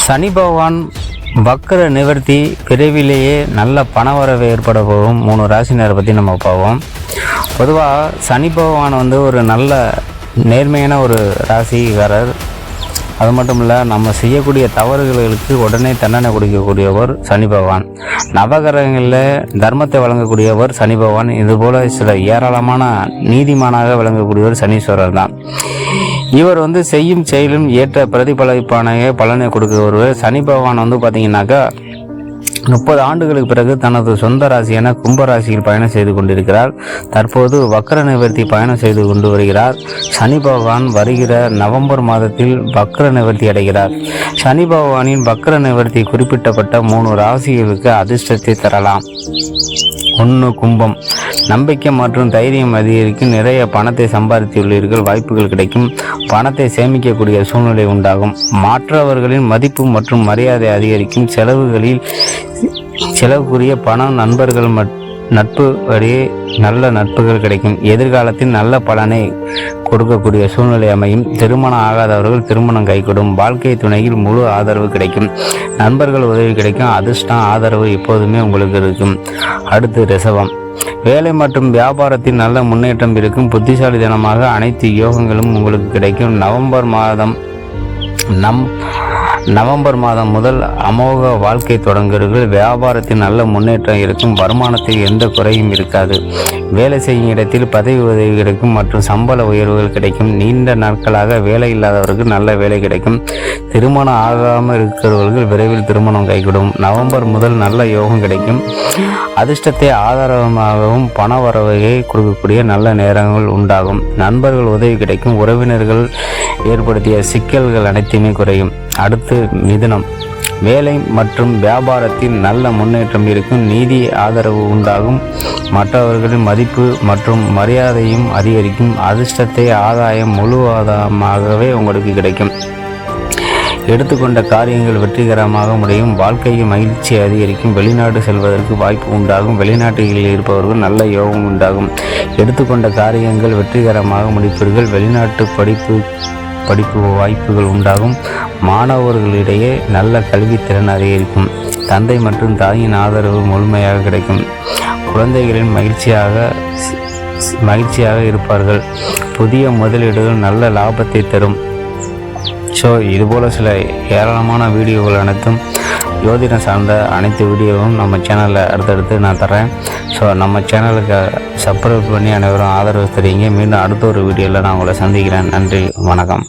சனி பகவான் வக்ர நிவர்த்தி விரைவிலேயே நல்ல பணவரவு ஏற்பட போகும் 3 ராசினரை பற்றி நம்ம பார்ப்போம். பொதுவாக சனி பகவான் ஒரு நல்ல நேர்மையான ஒரு ராசிக்காரர். அது மட்டும் இல்லை, நம்ம செய்யக்கூடிய தவறுகளுக்கு உடனே தண்டனை கொடுக்கக்கூடியவர் சனி பகவான். நவகிரகங்களில் தர்மத்தை வழங்கக்கூடியவர் சனி பகவான். இதுபோல் சில ஏராளமான நீதிமானாக விளங்கக்கூடியவர் சனீஸ்வரர் தான். இவர் செய்யும் செயலும் ஏற்ற பிரதிபலிப்பான பலனை கொடுக்கவர். சனி பகவான் பார்த்திங்கனாக்கா 30 ஆண்டுகளுக்கு பிறகு தனது சொந்த ராசியான கும்பராசியில் பயணம் செய்து கொண்டிருக்கிறார். தற்போது வக்ர நிவர்த்தி பயணம் செய்து கொண்டு வருகிறார். சனி பகவான் வருகிற நவம்பர் மாதத்தில் வக்ர நிவர்த்தி அடைகிறார். சனி பகவானின் வக்ர நிவர்த்தி குறிப்பிட்டப்பட்ட 3 ராசிகளுக்கு அதிர்ஷ்டத்தை தரலாம். 1. கும்பம். நம்பிக்கை மற்றும் தைரியம் அதிகரிக்கும். நிறைய பணத்தை சம்பாதித்துள்ளீர்கள். வாய்ப்புகள் கிடைக்கும். பணத்தை சேமிக்கக்கூடிய சூழ்நிலை உண்டாகும். மற்றவர்களின் மதிப்பு மற்றும் மரியாதை அதிகரிக்கும். செலவுக்குரிய பணம் நண்பர்கள் நட்பு வழியே நல்ல நட்புகள் கிடைக்கும். எதிர்காலத்தில் நல்ல பலனை கொடுக்கக்கூடிய சூழ்நிலை அமையும். திருமணம் ஆகாதவர்கள் திருமணம் கைகூடும். வாழ்க்கை துணையில் முழு ஆதரவு கிடைக்கும். நண்பர்கள் உதவி கிடைக்கும். அதிர்ஷ்டம் ஆதரவு எப்போதுமே உங்களுக்கு இருக்கும். அடுத்து ரிஷபம். வேலை மற்றும் வியாபாரத்தில் நல்ல முன்னேற்றம் இருக்கும். புத்திசாலித்தனமாக அனைத்து யோகங்களும் உங்களுக்கு கிடைக்கும். நவம்பர் மாதம் முதல் அமோக வாழ்க்கை தொடங்குகிறது. வியாபாரத்தில் நல்ல முன்னேற்றம் இருக்கும். வருமானத்தில் எந்த குறையும் இருக்காது. வேலை செய்யும் இடத்தில் பதவி உதவி கிடைக்கும் மற்றும் சம்பள உயர்வுகள் கிடைக்கும். நீண்ட நாட்களாக வேலை இல்லாதவர்களுக்கு நல்ல வேலை கிடைக்கும். திருமணம் ஆகாமல் இருக்கிறவர்கள் விரைவில் திருமணம் கைகூடும். நவம்பர் முதல் நல்ல யோகம் கிடைக்கும். அதிர்ஷ்டத்தை ஆதாரமாகவும் பண வரவையை கொடுக்கக்கூடிய நல்ல நேரங்கள் உண்டாகும். நண்பர்கள் உதவி கிடைக்கும். உறவினர்கள் ஏற்படுத்திய சிக்கல்கள் அனைத்துமே குறையும். அடுத்து மிதுனம். வேலை மற்றும் வியாபாரத்தில் நல்ல முன்னேற்றம் இருக்கும். நீதி ஆதரவு உண்டாகும். மற்றவர்களின் மதிப்பு மற்றும் மரியாதையும் அதிகரிக்கும். அதிர்ஷ்டத்தை ஆதாயம் முழுவதுமாகவே உங்களுக்கு கிடைக்கும். எடுத்துக்கொண்ட காரியங்கள் வெற்றிகரமாக முடியும். வாழ்க்கையில் மகிழ்ச்சி அதிகரிக்கும். வெளிநாடு செல்வதற்கு வாய்ப்பு உண்டாகும். வெளிநாட்டில் இருப்பவர்கள் நல்ல யோகம் உண்டாகும். எடுத்துக்கொண்ட காரியங்கள் வெற்றிகரமாக முடிப்பீர்கள். வெளிநாட்டு படிப்பு வாய்ப்புகள் உண்டாகும். மாணவர்களிடையே நல்ல கல்வித்திறன் அதிகரிக்கும். தந்தை மற்றும் தாயின் ஆதரவு முழுமையாக கிடைக்கும். குழந்தைகளின் மகிழ்ச்சியாக இருப்பார்கள். புதிய முதலீடுகள் நல்ல லாபத்தை தரும். இதுபோல் சில ஏராளமான வீடியோகள் அனைத்தும் ஜோதிடம் சார்ந்த அனைத்து வீடியோவும் நம்ம சேனலில் அடுத்தடுத்து நான் தரேன். நம்ம சேனலுக்கு சப்ஸ்கிரைப் பண்ணி அனைவரும் ஆதரவு தரீங்க. மீண்டும் அடுத்த ஒரு வீடியோவில் நான் உங்களை சந்திக்கிறேன். நன்றி, வணக்கம்.